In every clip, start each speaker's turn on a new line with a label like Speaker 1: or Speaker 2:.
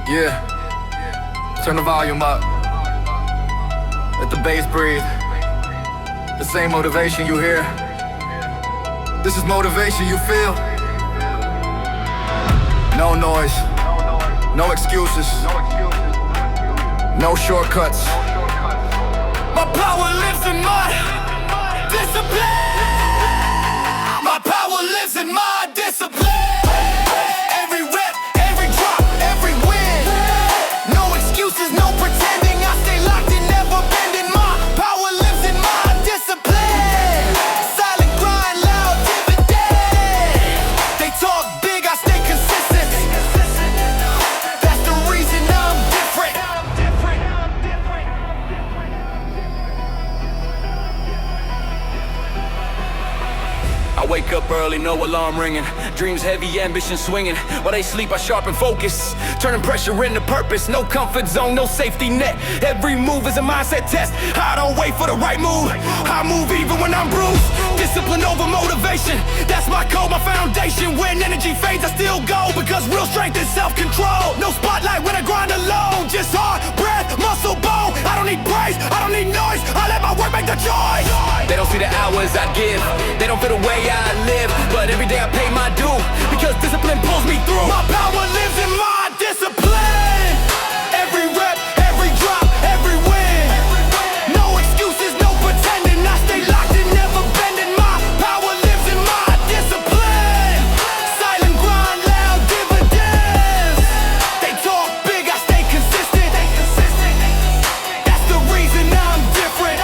Speaker 1: Yeah, turn the volume up. Let the bass breathe. The same motivation you hear. This is motivation you feel. No noise, no excuses, no shortcuts. My power lives in my discipline. My power lives in my discipline. Every rep, every drop, every win. No excuses, no pretending. I stay locked in, never bending. My power lives in my discipline. Silent grind, loud dividend. They talk big, I stay consistent. That's the reason I'm different. I wake up early, no alarm ringing. Dreams heavy, ambition swinging. While they sleep, I sharpen focus, turning pressure into purpose. No comfort zone, no safety net. Every move is a mindset test. I don't wait for the right move, I move even when I'm bruised. Discipline over motivation, that's my code, my foundation. When energy fades, I still go, because real strength is self-control. No spotlight when I grind alone, just heart, breath, muscle, bone. I don't need praise, I don't need noise, I let my work make the choice. They don't see the hours I give, they don't feel the way I live, but every day I pay my due, because discipline pulls me through. My power lives in my discipline. Every rep, every drop, every win. No excuses, no pretending. I stay locked in, never bending. My power lives in my discipline. Silent grind, loud dividends. They talk big, I stay consistent. That's the reason I'm different.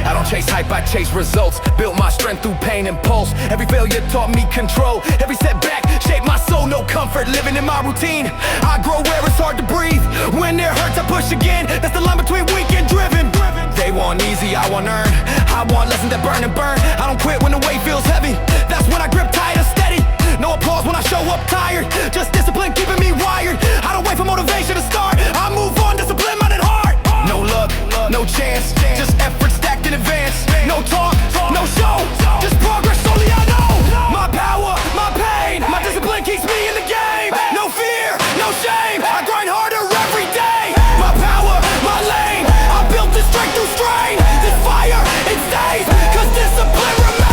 Speaker 1: I don't chase hype, I chase results. Built my strength through pain and pulse. Every failure taught me control. Every setback shaped my soul. No comfort living in my routine. I grow where it's hard to breathe. When it hurts, I push again. That's the line between weak and driven. They want easy, I want earn. I want lessons that burn and burn. I don't quit when the weight feels heavy. That's when I grip tight and steady. No applause when I show up tired. Just discipline keeping me wired. I don't wait for motivation to start. I move on, discipline, mind and heart. No luck, no chance, just effort stacked in advance. No talk, no show, just progress only I know. My power, my pain, my discipline keeps me in the game. No fear, no shame, I grind harder every day. My power, my lane, I built this strength through strain. This fire, it stays, cause discipline remains.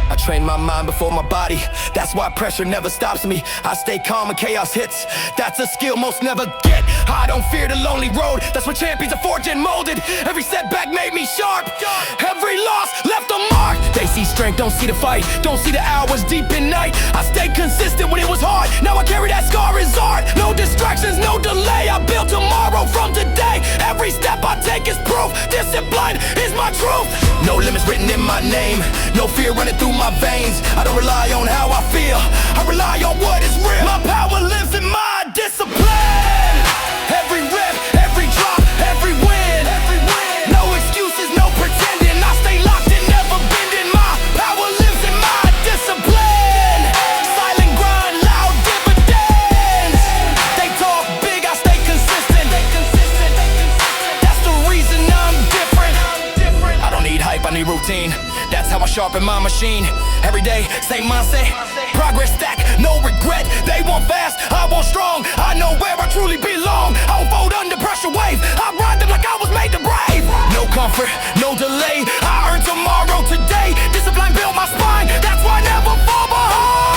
Speaker 1: I train my mind before my body, that's why pressure never stops me. I stay calm when chaos hits, that's a skill most never get. I don't fear the lonely road, that's what champions are forged and molded. Every setback made me sharp, every loss left a mark. They see strength, don't see the fight, don't see the hours deep in night. I stayed consistent when it was hard, now I carry that scar as art. No distractions, no delay, I build tomorrow from today. Every step I take is proof, discipline is my truth. No limits written in my name, no fear running through my veins. I don't rely on how I feel, I rely on what is real. My power lives in my discipline. Every rep, every drop, every win. No excuses, no pretending. I stay locked in, never bending. My power lives in my discipline. Silent grind, loud dividends. They talk big, I stay consistent. That's the reason I'm different. I don't need hype, I need routine. That's how I sharpen my machine. Every day, same mindset, progress stack, no regret. They want fast, I want strong. I know where I truly belong. I won't fold under pressure wave, I ride them like I was made to brave. No comfort, no delay, I earn tomorrow today. Discipline built my spine, that's why I never fall behind.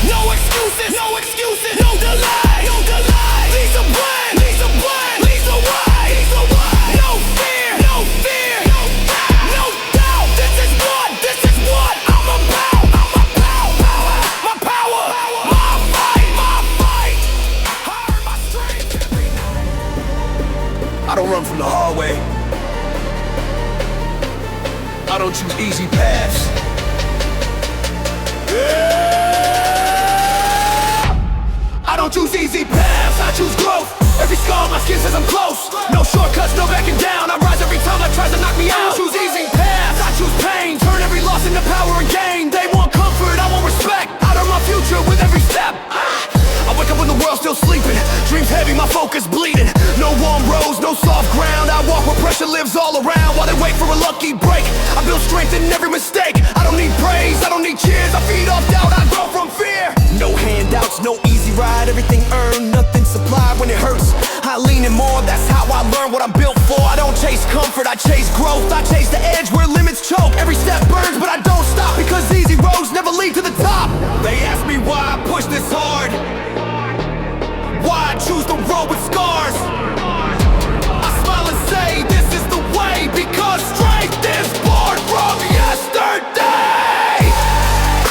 Speaker 1: No excuses, no excuses, no delay, no delay. Discipline. I don't run from the hard way. I don't choose easy paths. I don't choose easy paths, I choose growth. Every scar on my skin says I'm close. No shortcuts, no backing down. I rise every time life tries to knock me out. I choose easy paths, I choose pain. Turn every loss into power and gain. They want comfort, I want respect. I earn my future with every step. I wake up when the world's still sleeping. Dreams heavy, my focus bleeding. No warm road. when it hurts. I lean in more, that's how I learn what I'm built for. I don't chase comfort, I chase growth. I chase the edge where limits choke. Every step burns, but I don't stop, because easy roads never lead to the top. They ask me why I push this hard, why I choose the road with scars. I smile and say this is the way, because strength is born from yesterday.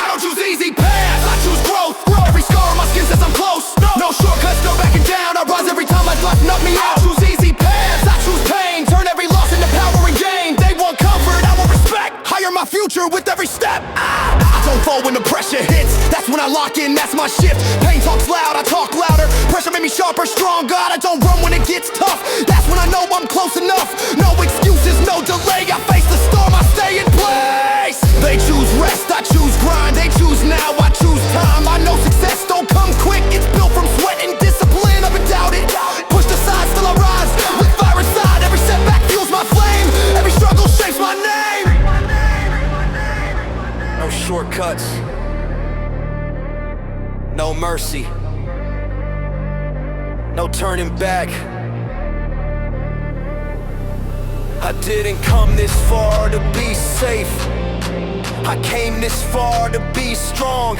Speaker 1: I don't choose easy paths, I choose growth. Every scar on my skin says I'm close. No shortcuts, no backing down. I rise every time life knock me out. I choose easy paths, I choose pain. Turn every loss into power and gain. They want comfort, I want respect. Hire my future with every step. I don't fall when the pressure hits. That's when I lock in, that's my shift. Pain talks loud, I talk louder. Pressure made me sharper, stronger. I don't run when it gets tough. That's when I know I'm close enough. No excuses, no delay. I face the storm, I stay in place. They choose rest, I choose grind. They choose now, I choose time. I know success don't come quick. It's built from sweat and discipline. I've been doubted, pushed aside, still I rise. With fire inside, every setback fuels my flame. Every struggle shapes my name. No shortcuts, no mercy, no turning back. I didn't come this far to be safe. I came this far to be strong.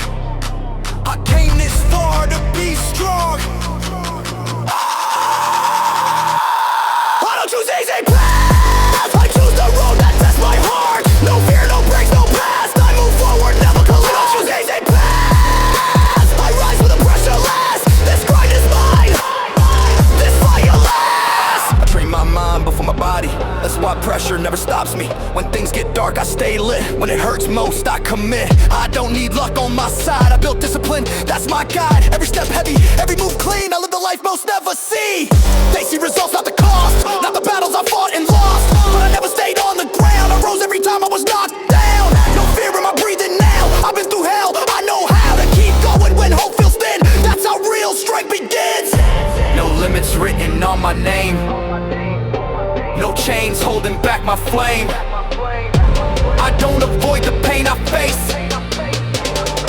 Speaker 1: I came this far to be strong. I don't choose easy paths, I choose the road that tests my heart. No fear, no breaks, no past. I move forward, never collapse. I don't choose easy paths, I rise with the pressure less. This grind is mine, this fire lasts. I train my mind before my body, that's why pressure never stops me. When things get dark, I stay lit. When it hurts most, I commit. I don't need luck on my side, I built discipline, that's my guide. Every step heavy, every move clean. I live the life most never see. They see results, not the cost, not the battles I fought and lost. But I never stayed on the ground, I rose every time I was knocked down. No fear in my breathing now, I've been through hell. I know how to keep going when hope feels thin. That's how real strength begins. No limits written on my name, no chains holding back my flame. I don't avoid the pain I face,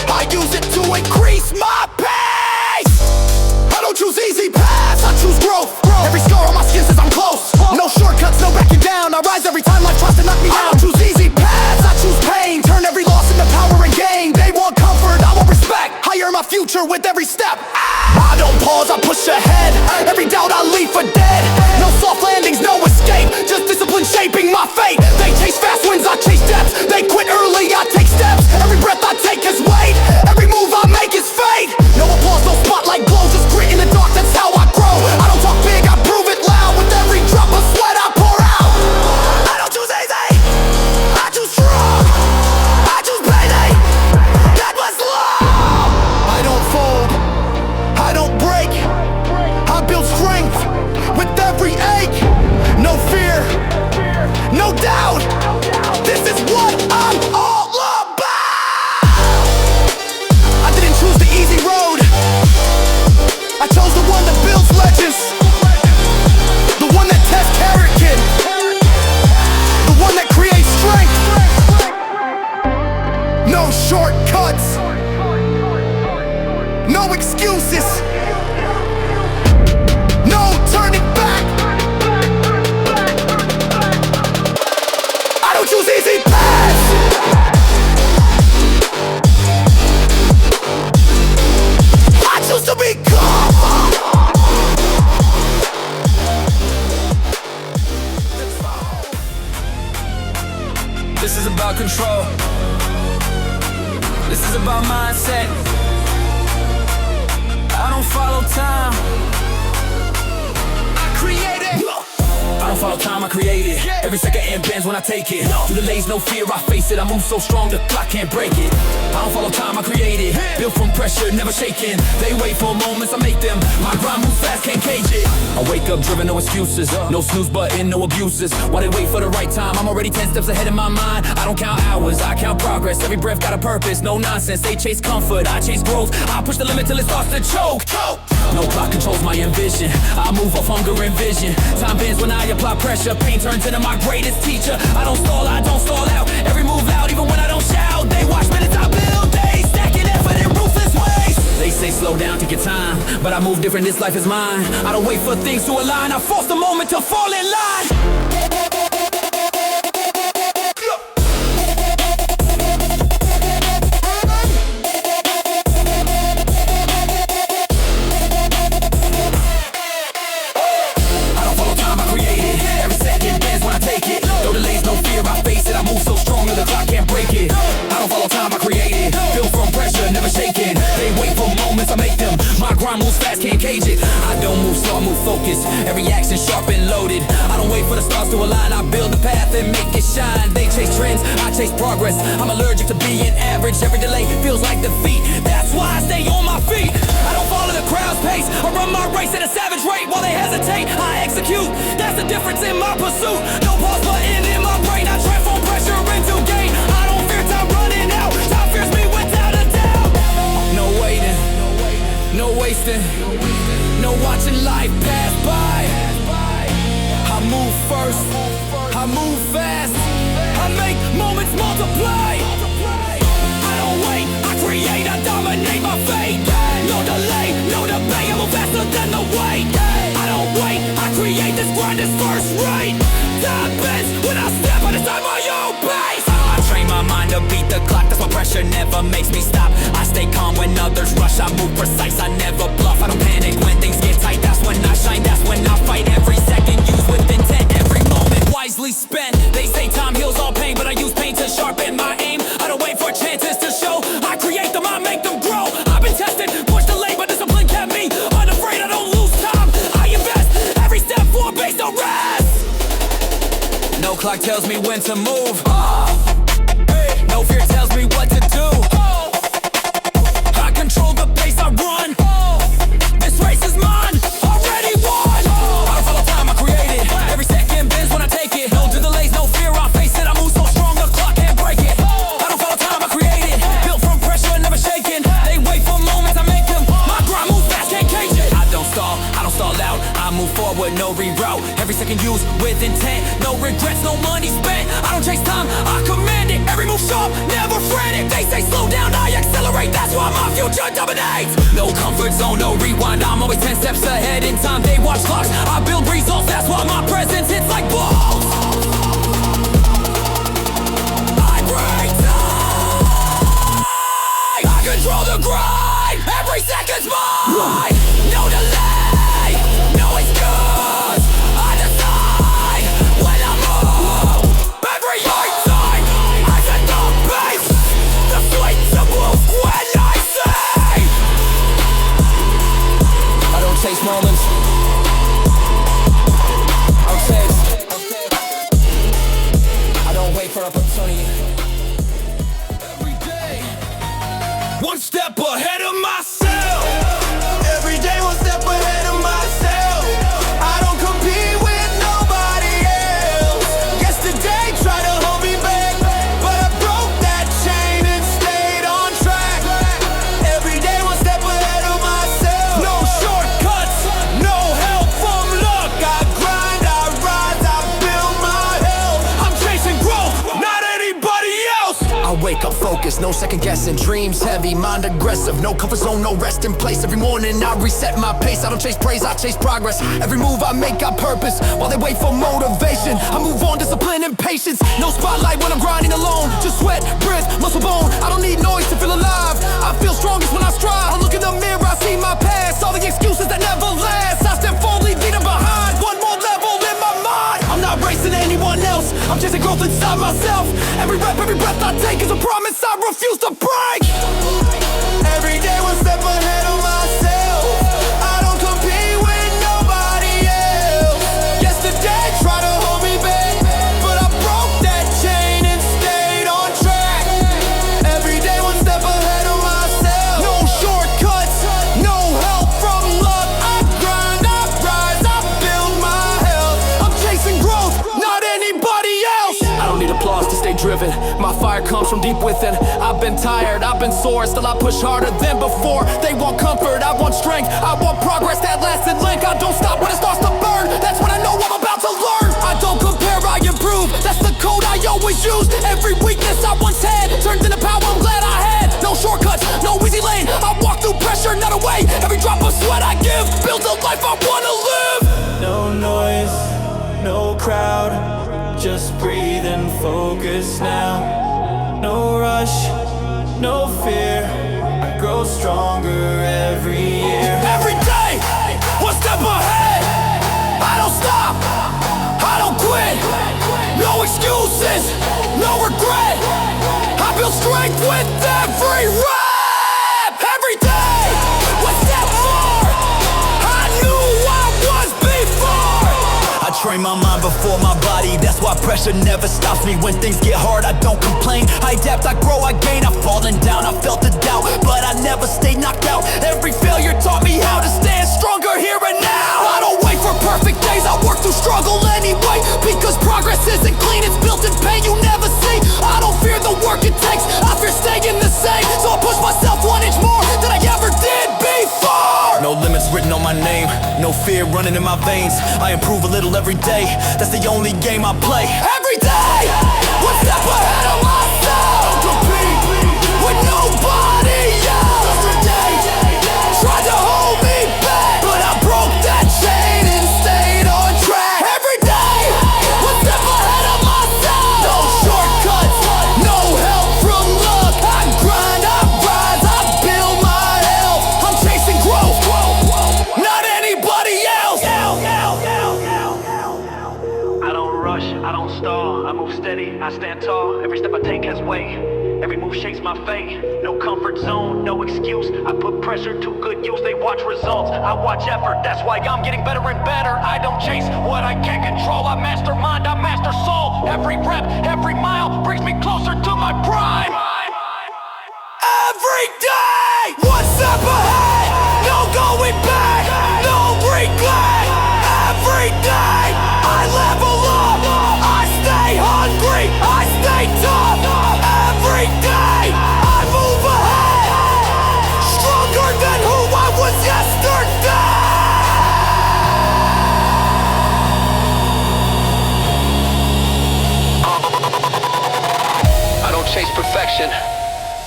Speaker 1: I use it to increase my pace. I don't choose easy paths, I choose growth. Every scar on my skin says I'm close. No shortcuts, no backing down. I rise every time life tries to knock me down. I don't choose easy paths, I choose pain. Turn every loss into power and gain. They want comfort, I want respect. Hire my future with every step. I don't pause, I push ahead. Every doubt I leave for dead. No soft landings, no escape, just discipline shaping my fate. They chase fast wins, I chase depths. They quit early, I take steps. Every breath I take is weight, every move I make is fate. No applause, no spotlight glow, just grit in the dark, that's how I grow. I don't talk big, I prove it loud. With every drop of sweat I pour out. I don't choose easy, I choose strong. I choose payday, that was love. I don't fold, I don't break, I build strength with every ache. No fear, no doubt, this is what I'm all about. I didn't choose the easy road, I chose the one that builds legends. The one that tests character, the one that creates strength. No shortcuts, no excuses, no turning back. I don't choose easy paths, I choose to be calm. This is about control, this is about mindset. I don't follow time, I create it. I don't follow time, I create it. Every second it bends when I take it. Through the lanes, no fear, I face it. I move so strong, the clock can't break it. I don't follow time, I create it. Built from pressure, never shaking. They wait for moments, I make them. My grind moves fast, can't cage it. I wake up driven, no excuses. No snooze button, no abuses. While they wait for the right time, I'm already 10 steps ahead in my mind. I don't count hours, I count progress. Every breath got a purpose, no nonsense. They chase comfort, I chase growth. I push the limit till it starts to choke. No clock controls my ambition, I move off hunger and vision. Time bends when I apply pressure, pain turns into my greatest teacher. I don't stall out, every move loud even when I don't shout. They watch minutes I build, they stacking effort in ruthless ways. They say slow down, take your time, but I move different, this life is mine. I don't wait for things to align, I force the moment to fall in line. Moves fast, can't cage it. I don't move slow, I move focused. Every action sharp and loaded. I don't wait for the stars to align, I build the path and make it shine. They chase trends, I chase progress. I'm allergic to being average. Every delay feels like defeat. That's why I stay on my feet. I don't follow the crowd's pace. I run my race at a savage rate. While they hesitate, I execute. That's the difference in my pursuit. No pause button in my brain. I transform pressure into gain. I don't fear time running out. Time fears me without a doubt. No waiting, no wasting, no watching life pass by. I move first, I move fast, I make moments multiply. I don't wait, I create, I dominate my fate. No delay, no debate, I move faster than the weight. I don't wait, I create, this grind is first rate. Time bends when I step on the side my own pace. I train my mind to beat the clock, that's why pressure never makes me stop. I stay calm when others rush, I move precise, I never bluff. I don't panic when things get tight, that's when I shine, that's when I fight. Every second used with intent, every moment wisely spent. They say time heals all pain, but I use pain to sharpen my aim. I don't wait for chances to show, I create them, I make them grow. I've been tested, pushed delayed, but discipline kept me unafraid. I don't lose time, I invest every step forward based on rest. No clock tells me when to move, no fear tells me what to do. I control the pace I run, this race is mine, already won. I don't follow time, I create it. Every second bends when I take it. No delays, no fear, I face it. I move so strong, the clock can't break it. I don't follow time, I create it. Built from pressure, never shaken. They wait for moments, I make them. My grind moves fast, can't cage it. I don't stall out, I move forward, no reroute. Every second used with intent, no regrets, no money spent. I don't chase time, I command it. Every move sharp, never frantic. They say slow down, I accelerate. That's why my future dominates. No comfort zone, no rewind. I'm always 10 steps ahead in time. They watch clocks, I build results. That's why my presence hits like balls. I break time, I control the grind. Every second's mine. No delay, no excuse. I decide when I move. Every time I set the pace. The flight to move when I say. I don't chase moments, I'll chase. I don't wait for opportunity. Every day, one step ahead of myself. Every day, one step ahead of myself. I don't compete with nobody else. Yesterday tried to hold me back, but I broke that chain and stayed on track. Every day, one step ahead of myself. No shortcuts, no help from luck. I grind, I rise, I build my health. I'm chasing growth, not anybody else. I wake up focused, no second guessing. Dreams heavy, mind aggressive. No comfort zone, no rest in place. Every morning I reset my pace. I don't chase praise, I chase progress. Every move I make got purpose. While they wait for motivation, I move on, discipline and patience. No spotlight when I'm grinding alone. Just sweat, breath, muscle bone. I don't need noise to feel alive. I feel strongest when I strive. I look in the mirror, I see my past. All the excuses that never last. I step forward, leave them behind. One more level in my mind. I'm not racing anyone else, I'm chasing growth inside myself. Every rep, every breath I take is a promise I refuse to break. Every day, one step ahead of myself. I don't compete with nobody else. Yesterday tried to hold me back, but I broke that chain and stayed on track. Every day, one step ahead of myself. No shortcuts, no help from luck. I grind, I rise, I build my health. I'm chasing growth, not anybody else. I don't need applause to stay driven. My fire comes from deep within. I've been tired, I've been sore, still I push harder than before. They want comfort, I want strength, I want progress that lasts and link. I don't stop when it starts to burn, that's when I know I'm about to learn. I don't compare, I improve, that's the code I always use. Every weakness I once had turns into power I'm glad I had. No shortcuts, no easy lane, I walk through pressure, not weight, every drop of sweat I give builds a life I wanna live.
Speaker 2: No noise, no crowd, just breathe and focus now. No rush, no fear, I grow stronger every year.
Speaker 1: Every day, one step ahead, I don't stop, I don't quit. No excuses, no regret, I build strength with every rep. Every day, one step more, I knew I was before.
Speaker 3: I train my mind before my body, that's why pressure never stops me. When things get hard, I don't complain. I adapt, I grow, I gain. I've fallen down, I felt the doubt, but I never stayed knocked out. Every failure taught me how to stand stronger here and now.
Speaker 1: I don't wait for perfect days, I work through struggle anyway. Because progress isn't clean, it's built in pain you never see. I don't fear the work it takes, I fear staying the same. So I push myself 1 inch more than I ever did before.
Speaker 3: No limits written on my name, no fear running in my veins. I improve a little every day, that's the only game I play.
Speaker 1: Every day, one step ahead of myself. Compete with nobody else. Tried to hold me back, but I broke that chain and stayed on track. Every day, one step ahead of myself. No shortcuts, no help from luck. I grind, I rise, I build my health. I'm chasing growth, not anybody else.
Speaker 2: I don't rush, I don't stall, I move steady, I stand tall. Every step I take has weight, every move shakes my fate. No comfort zone, no excuse, I put pressure to good use. They watch results, I watch effort, that's why I'm getting better and better. I don't chase what I can't control, I master mind, I master soul. Every rep, every mile brings me closer to my prime.
Speaker 1: Every day, one step ahead, no going back, no regret. Every day, I level up, I stay hungry, I stay tough. Every day, I move ahead, stronger than who I was yesterday.
Speaker 4: I don't chase perfection,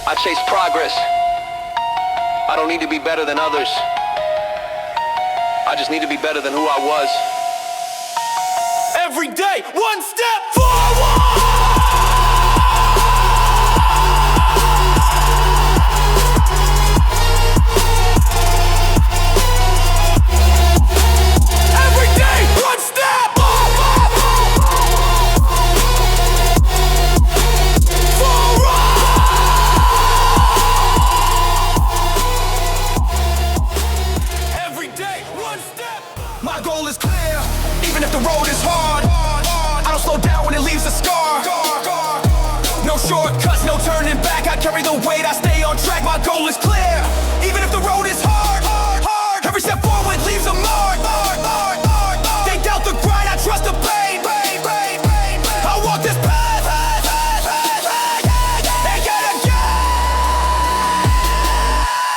Speaker 4: I chase progress. I don't need to be better than others, I just need to be better than who I was.
Speaker 1: Every day, one step forward. Every day, one step Every day, one step.
Speaker 3: My goal is clear, even if the road is hard. I don't slow down when it leaves a scar. No shortcuts, no turning back, I carry the weight, I stay on track. My goal is clear, even if the road is hard. Every step forward leaves a mark. They doubt the grind, I trust the pain. I walk this path again.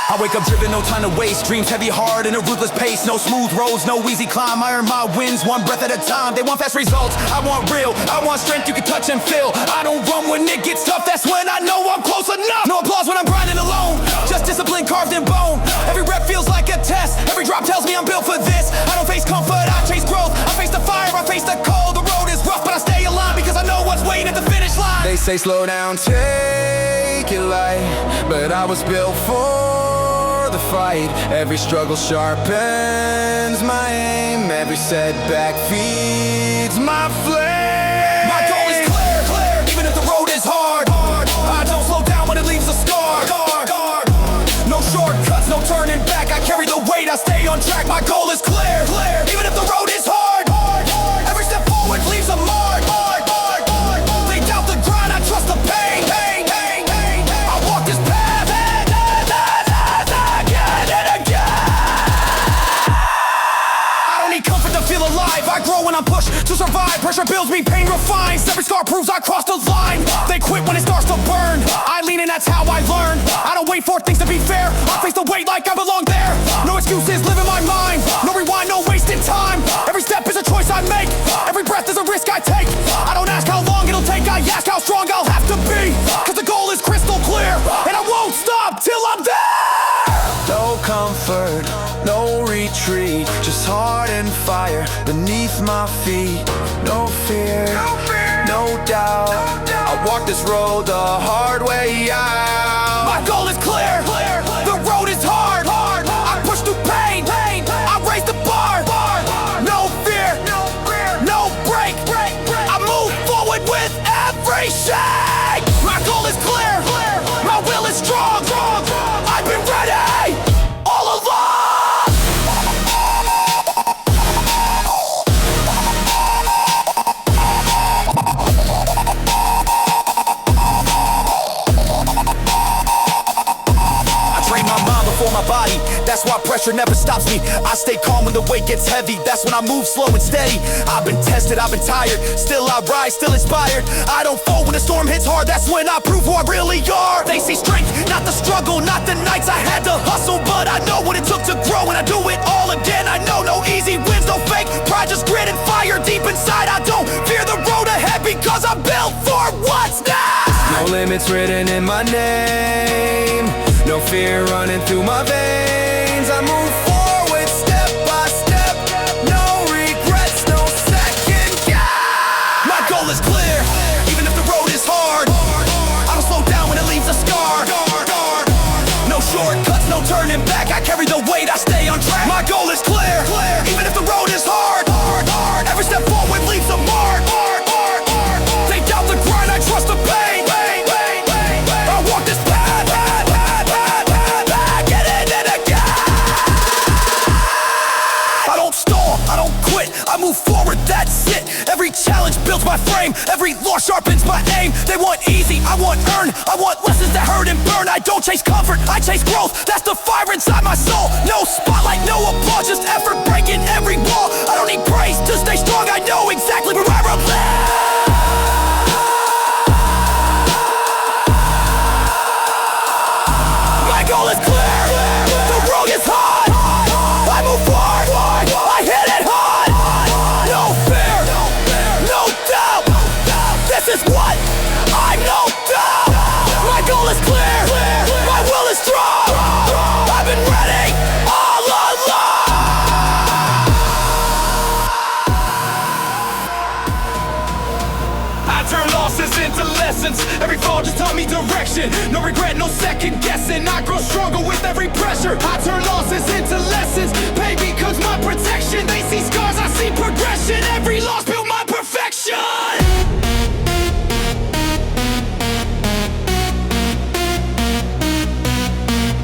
Speaker 3: I wake up driven, no time to waste. Dreams heavy, hard, and a ruthless pace. No smooth roads, no easy climb. I earn my wins one breath at a time. They want fast results, I want real. I want strength you can touch and feel. I don't run when it gets tough, that's when I know I'm close enough. No applause when I'm grinding alone, just discipline carved in bone. Every rep feels like a test, every drop tells me I'm built for this. I don't face comfort, I chase growth. I face the fire, I face the cold. The road is rough, but I stay alive because I know what's waiting at the finish line.
Speaker 5: They say slow down, take it light, but I was built for the fight. Every struggle sharpens my aim, every setback feeds my flame.
Speaker 3: My goal is clear, even if the road is hard. I don't slow down when it leaves a scar. No shortcuts, no turning back, I carry the weight, I stay on track. My goal is clear, even if the road is hard. Every step forward leaves a mark. They doubt the grind, I trust the pain. I walk this path again and again. I don't need comfort to feel alive, I grow when I'm pushed to survive. Pressure builds me, pain refines. Every scar proves I crossed the line. They quit when it starts to burn, I lean and that's how I learn. I don't wait for things to be fair, I face the weight like I belong there. No excuses, live in my mind, no rewind, no wasted time. Every step is a choice I make, every breath is a risk I take. I don't ask how long it'll take, I ask how strong I'll have to be. Cause the goal is crystal clear, and I won't stop till I'm there.
Speaker 5: No comfort, fire beneath my feet. No fear, no doubt. I walk this road the hard way out.
Speaker 3: My goal is clear, the road is hard. I push through pain, I raise the bar. No fear, no break. I move forward with every shake. My goal is clear, my will is strong. I've been ready all along. For my body, that's why pressure never stops me. I stay calm when the weight gets heavy, that's when I move slow and steady. I've been tested, I've been tired, still I rise, still inspired. I don't fold when the storm hits hard, that's when I prove who I really are. They see strength, not the struggle, not the nights I had to hustle, but I know what it took to grow and I do it all again. I know no easy wins, no fake pride, just grit and fire deep inside. I don't fear the road ahead because I'm built for what's next.
Speaker 5: No limits written in my name, no fear running through my veins. I move forward step by step, no regrets, no second guess.
Speaker 3: My goal is clear, even if the road is hard. I don't slow down when it leaves a scar. No shortcuts, no turning back. I carry the weight, I stay on track. My goal is clear, even if the road is hard. Every step forward leaves a mark. They doubt the grind, I trust the pain. I walk this path, get in it again. I don't stall, I don't quit, I move forward, that's it. Every challenge builds my frame, every loss sharpens my aim. They want easy, I want earn, I want lessons that hurt and burn. I don't chase comfort, I chase growth, that's the fire inside my soul. No spotlight, no applause, just effort breaking every wall. I don't need praise to stay strong, I know exactly where I live. My goal is clear, the road is hard. I move forward, I hit it hard. No fear, no doubt, this is what I know now. My goal is clear, my will is strong. I've been ready all along. I turn losses into lessons, every fall just taught me direction. No regret, no second guessing, I grow stronger with every pressure. I turn losses into lessons, pain becomes my protection. They see scars, I see progression, every loss built my perfection.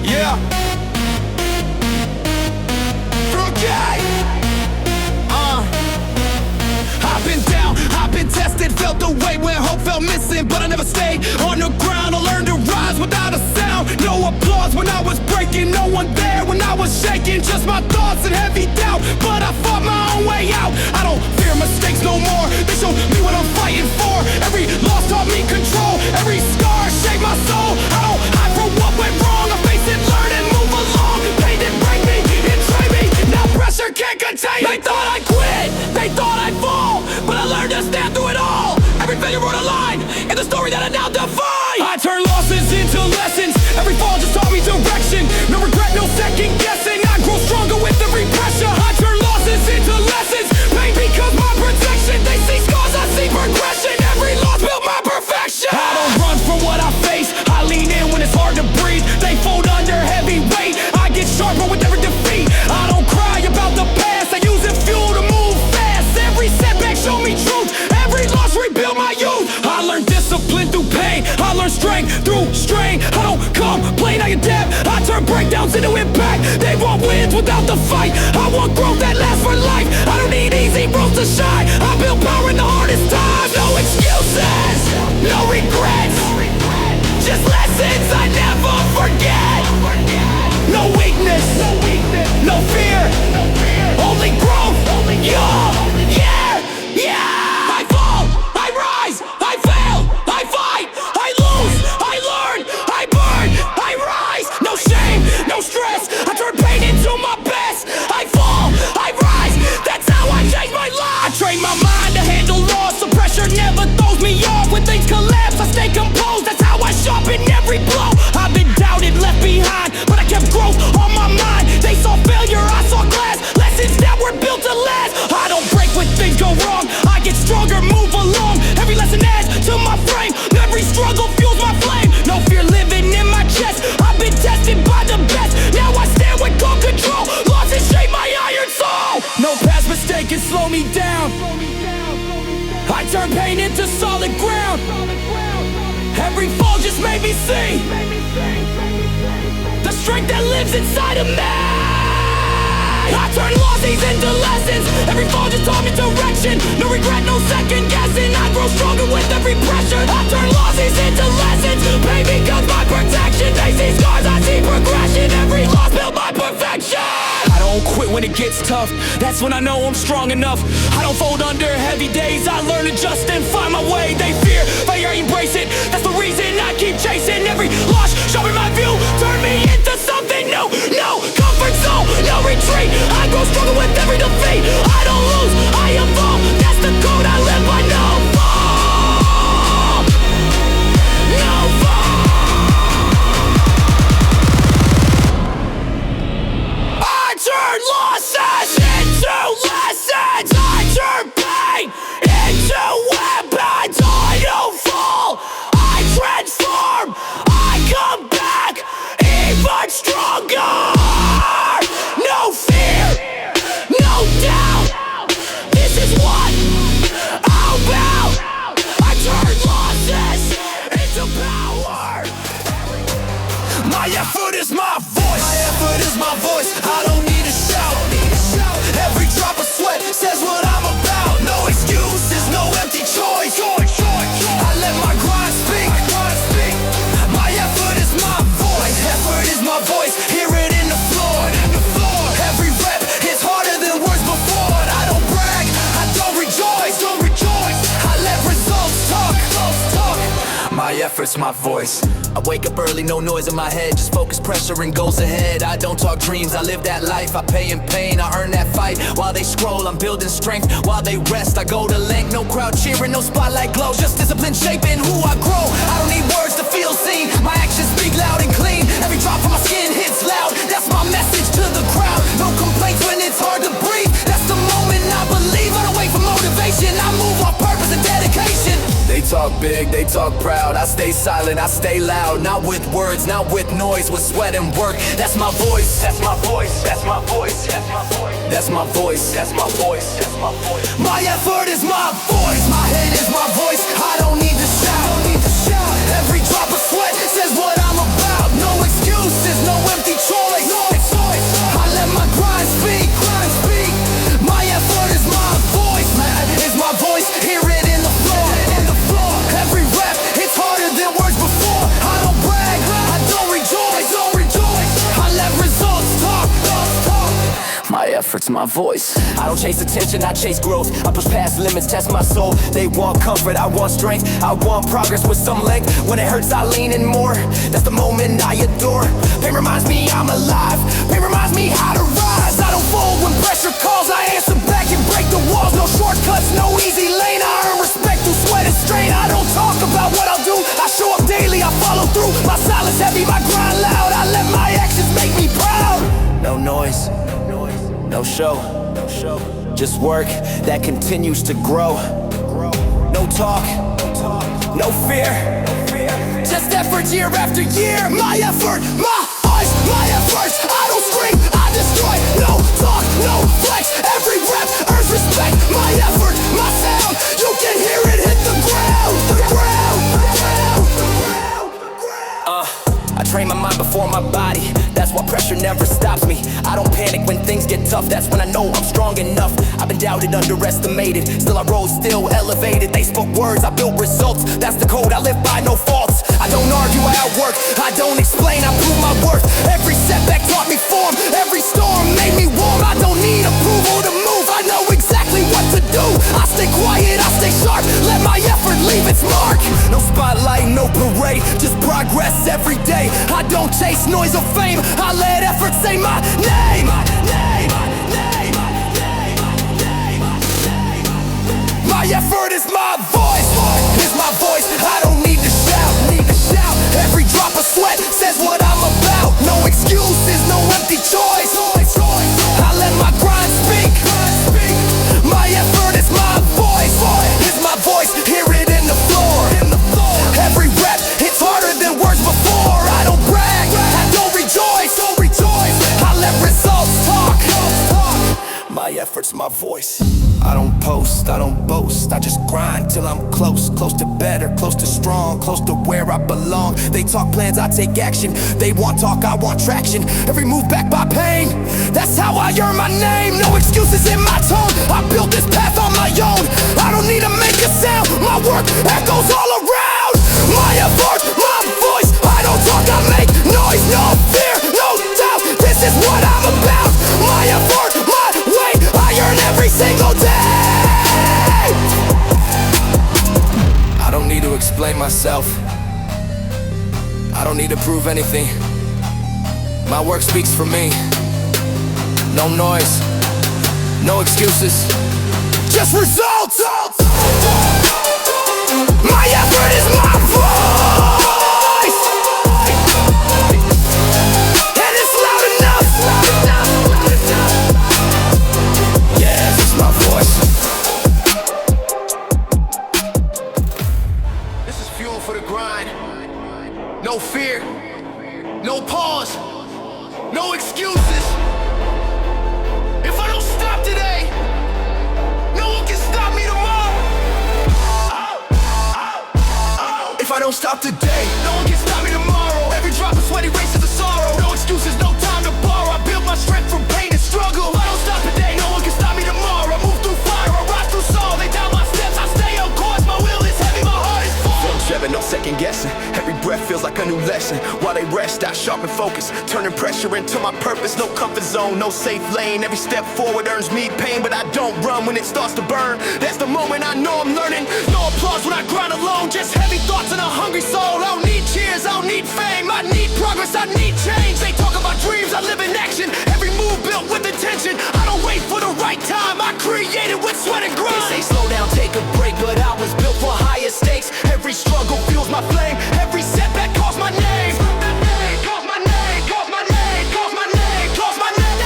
Speaker 3: Yeah. Okay. I've been down, I've been tested, felt the weight when hope felt missing, but I never stayed on the ground. I learned to rise without a sound. No applause when I was breaking, no one there when I was shaking. Just my thoughts and heavy doubt, but I fought my own way out. I don't fear mistakes no more, they show me what I'm fighting for. Every loss taught me control, every scar shaped my soul. I don't hide from what went wrong, I face it, learn and move along. Pain didn't break me, it trained me, now pressure can't contain me. They thought I'd quit, they thought I'd fall, but I learned to stand through it all. Every failure wrote a line in the story that I now define. I turn losses into lessons, every fall just taught me direction. No regret, no second guessing, I grow stronger with every pressure. I turn losses into lessons, pain becomes my protection. They see scars, I see progression, every loss built my perfection. I don't run from what I face, I lean in when it's hard to breathe. They fold under heavy weight, I get sharper with every defeat. I don't cry about the past, I use it fuel to move fast. Every setback show me truth, every loss rebuild my youth. I learned discipline through pain, I learned strength through strain. I don't complain, I adapt, I turn breakdowns into impact. They want wins without the fight, I want growth that lasts for life. I don't need easy roads to shine, I build power in the hardest times. No excuses, no regrets, just lessons I never forget. No weakness, no fear, only growth, yeah. I fall, I rise, I fail, I fight, I lose, I learn, I burn, I rise. No shame, no stress, I turn pain into my best. I fall, I rise, that's how I change my life. I train my mind to handle loss, so pressure never throws me off. When things collapse, I stay composed, that's how I sharpen every blow. I've been doubted, left behind, but I kept growth on my mind. They saw failure, I saw glass, lessons that were built to last. go wrong, I get stronger, move along. Every lesson adds to my frame. Every struggle fuels my flame. No fear living in my chest. I've been tested by the best. Now I stand with calm control. Losses shape my iron soul. No past mistake can slow me down. I turn pain into solid ground. Every fall just made me see the strength that lives inside of me. I turn losses into lessons. Every fall just taught me direction. No regret, no second guessing. I grow stronger with every pressure. I turn losses into lessons. Pain becomes my protection. They see scars, I see progression. Every loss built my perfection. I don't quit when it gets tough. That's when I know I'm strong enough. I don't fold under heavy days. I learn to adjust and find my way. They fear, failure, I embrace it. That's the reason I keep chasing. Every loss, sharpen my view, turn me into something new. No comfort zone, no retreat. I grow stronger with every defeat. I don't lose, I evolve. That's the code I live by. No fall, no fall. I turn losses into lessons. I turn pain into weapons. I don't fall, I transform. I come back even stronger. No fear, no doubt. This is what I'm about. I turn losses into power. My effort is my voice. My effort is my voice. I don't need to shout. Every drop of sweat says what I'm about. No excuses, no empty choice. I let my grind speak. My effort is my voice. My effort is my voice. Hear it in the floor. Every rep is harder than words before. I don't brag, I don't rejoice. I let results talk. My effort's my voice. I wake up early, no noise in my head. Just focus, pressure, and goals ahead. I don't talk dreams, I live that life. I pay in pain, I earn that fight. While they scroll, I'm building strength. While they rest, I go to length. No crowd cheering, no spotlight glow. Just discipline shaping who I grow. I don't need words to feel seen. My actions speak loud and clean. Every drop from my skin hits loud. That's my message to the crowd. No complaints when it's hard to breathe. That's the moment I believe. I don't wait for motivation, I move on purpose and dedication. They talk big, they talk proud. I stay silent, I stay loud. Not with words, not with noise, with sweat and work. That's my voice, that's my voice, that's my voice, that's my voice. That's my voice, that's my voice, that's my voice. My effort is my voice, my head is my voice. I don't need to shout, Every drop of sweat says what I'm about. No excuses, no empty choice. I let my grind speak. My effort is my voice, is my voice. Hear it in the floor. Every rep, it's harder than words before. I don't brag, I don't rejoice. I let results talk. My effort's my voice. I don't chase attention, I chase growth. I push past limits, test my soul. They want comfort, I want strength. I want progress with some length. When it hurts, I lean in more. That's the moment I adore. Pain reminds me I'm alive. Pain reminds me how to rise. I don't fold when pressure calls. I answer back and break the walls. No shortcuts, no easy lane. I earn respect through sweat and strain. I don't talk about what I'll do. I show up daily, I follow through. My silence heavy, my grind loud. I let my actions make me proud. No noise, no show, just work that continues to grow. No talk, no fear, just effort year after year. My effort, my eyes, my efforts. I don't scream, I destroy. No talk, no flex. Every rep earns respect. My effort, my sound. You can hear it hit the ground. I train my mind before my body. That's why pressure never stops me. I don't panic when things get tough. That's when I know I'm strong enough. I've been doubted, underestimated. Still I rose, still elevated. They spoke words, I built results. That's the code I live by, no faults. I don't argue, I outwork. I don't explain, I prove my worth. Every setback taught me form. Every storm made me warm. I don't need approval to move. I know exactly what to do. I stay quiet, I stay sharp. Let my effort leave its mark. No spotlight, no parade. Just progress every day. I don't chase noise or fame. I let effort say my name. My effort is my voice. Is my voice. I don't need to shout. Every drop of sweat says what I'm about. No excuses, no empty choice. I let my grind speak. My effort is my hurts my voice. I don't post, I don't boast, I just grind till I'm close. Close to better, close to strong, close to where I belong. They talk plans, I take action. They want talk, I want traction. Every move backed by pain, that's how I earn my name. No excuses in my tone, I built this path on my own. I don't need to make a sound, my work echoes all around. My effort, my voice, I don't talk, I make noise. No fear, no doubt, this is what I'm about. My effort, my way, I earn every single day. I don't need to explain myself, I don't need to prove anything. My work speaks for me. No noise, no excuses, just results. My effort is my voice, and it's loud enough. Yes, it's my voice. This is fuel for the grind. No fear, no pause, no excuses. If I don't stop today, no one can stop me tomorrow. If I don't stop today, no one can stop me tomorrow. Every drop of sweat erases the sorrow. No excuses, no time to borrow. I build my strength from pain and struggle. If I don't stop today, no one can stop me tomorrow. I move through fire, I rise through sorrow. They down my steps, I stay on course. My will is heavy, my heart is full. No second guessing, every breath feels like a new lesson. While they rest, I sharpen focus, turning pressure into my purpose. No comfort zone, no safe lane. Every step forward earns me pain, but I don't run when it starts to burn. That's the moment I know I'm learning. No applause when I grind alone, just heavy thoughts and a hungry soul. I don't need cheers, I don't need fame, I need progress, I need change. They talk about dreams, I live in action. Every move built with intention. I don't wait for the right time, I create it with sweat and grind. They say slow down, take a break, but I was built for higher stakes. Every struggle fuels my flame, every setback calls my name. Calls my name, calls my name, calls my name, calls my name.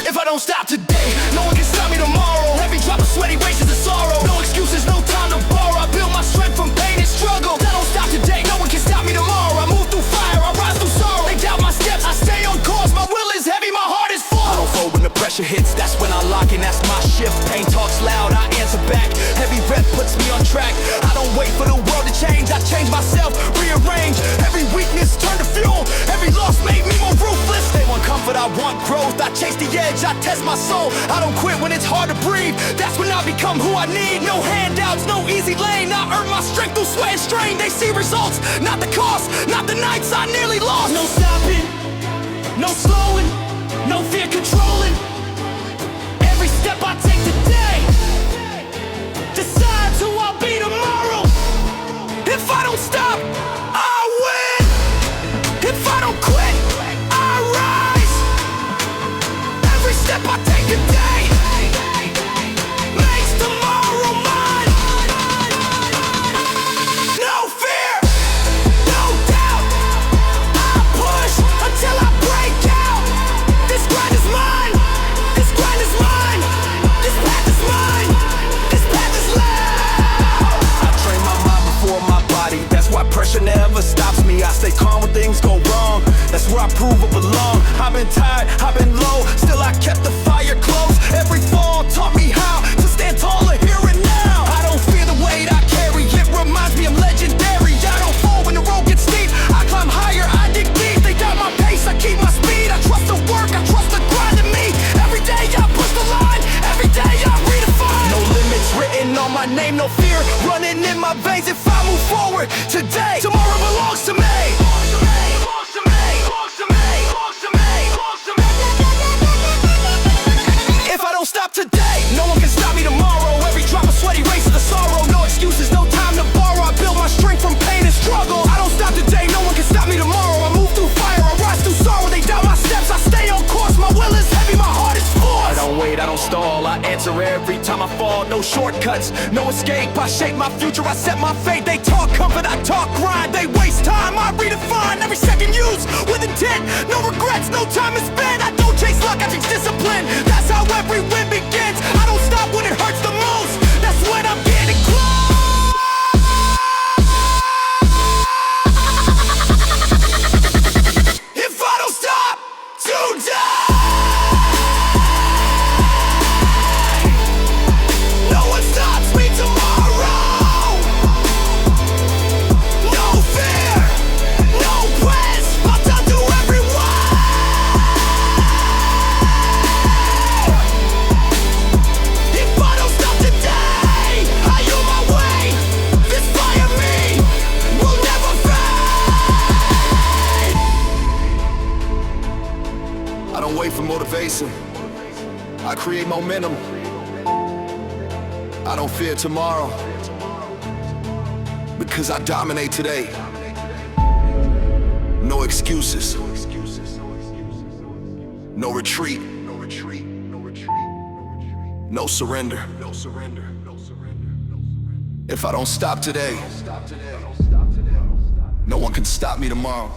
Speaker 3: If I don't stop today, no one can stop me tomorrow. Every drop of sweat erases the sorrow. No excuses, no time to borrow. I build my strength from pain and struggle. I don't stop today, no one can stop me tomorrow. I move through fire, I rise through sorrow. They doubt my steps, I stay on course. My will is heavy, my heart is full. I don't fold when the pressure hits, that's when I lock in, that's my shift. Pain talks loud, I answer back. Every rep puts me on track. I don't wait for the world to change, I change myself, rearrange. Every weakness turn to fuel, every loss made me more ruthless. They want comfort, I want growth, I chase the edge, I test my soul. I don't quit when it's hard to breathe, that's when I become who I need. No handouts, no easy lane, I earn my strength through sweat and strain. They see results, not the cost, not the nights I nearly lost. No stopping, no slowing, no fear controlling. Every step I take today decides who I'll be tomorrow. If I don't stop, I win. If I don't quit, I rise. Every step I take today makes tomorrow mine. No fear, no doubt, I push until I break out. This grind is mine, this grind is mine, this path is mine, this path is loud. I train my mind before my body, that's why pressure never stops me. I stay calm when things go wrong, that's where I prove I belong. I've been tired, I've been low, still I kept the fire close. Every fall taught me how to stand taller here and now. I don't fear the weight I carry, it reminds me I'm legendary. I don't fall when the road gets steep, I climb higher, I dig deep. They doubt my pace, I keep my speed. I trust the work, I trust the grind in me. Every day I push the line, every day I redefine. No limits written on my name, no fear running in my veins. If I move forward today, tomorrow belongs to me. If I don't stop today, no one can stop me tomorrow. Every drop of sweat erases the sorrow. No excuses, no time to borrow. I build my strength from pain and struggle. I don't stop today, no one can stop me tomorrow. I move through fire, I rise through sorrow. They doubt my steps, I stay on course. My will is heavy, my heart is force. I don't wait, I don't stall, I answer every time I fall. No shortcuts, no escape, I shape my future, I set my fate. They talk comfort, I talk grind. They waste time, I redefine. Every second used with intent, no regrets, no time is spent. I don't chase luck, I chase discipline. That's how every win begins. I don't stop when it hurts the most, that's when I'm getting close. If I don't stop today,
Speaker 5: momentum. I don't fear tomorrow, because I dominate today. No excuses. No retreat. No surrender. If I don't stop today, no one can stop me tomorrow.